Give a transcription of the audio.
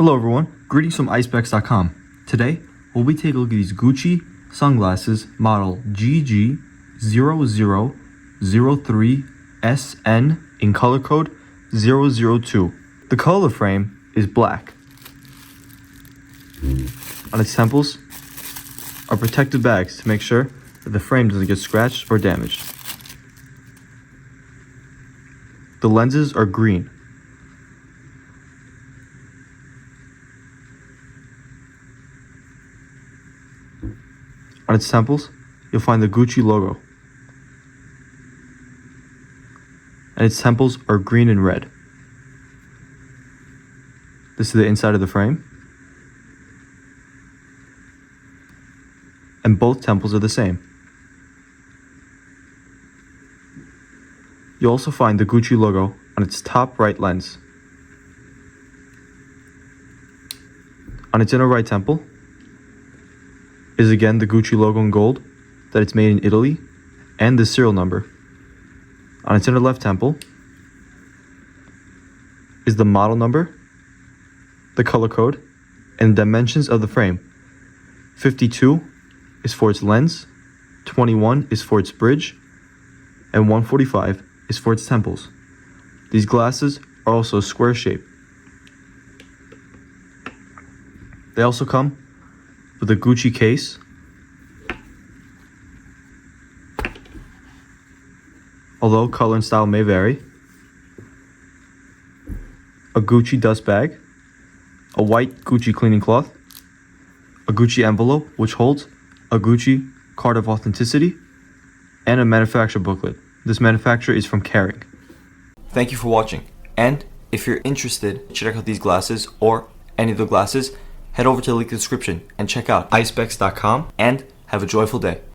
Hello everyone, greetings from Eyespecs.com. Today, we'll be taking a look at these Gucci sunglasses model GG0003SN in color code 002. The color frame is black. On its temples are protective bags to make sure that the frame doesn't get scratched or damaged. The lenses are green. On its temples, you'll find the Gucci logo. And its temples are green and red. This is the inside of the frame. And both temples are the same. You'll also find the Gucci logo on its top right lens. On its inner right temple is again the Gucci logo in gold, that it's made in Italy, and the serial number. On its inner left temple is the model number, the color code, and the dimensions of the frame. 52 is for its lens, 21 is for its bridge, and 145 is for its temples. These glasses are also square shaped. They also come with a Gucci case, although color and style may vary, a Gucci dust bag, a white Gucci cleaning cloth, a Gucci envelope which holds a Gucci card of authenticity, and a manufacturer booklet. This manufacturer is from Kering. Thank you for watching, and if you're interested to check out these glasses or any of the glasses, head over to the link in the description and check out Eyespecs.com and have a joyful day.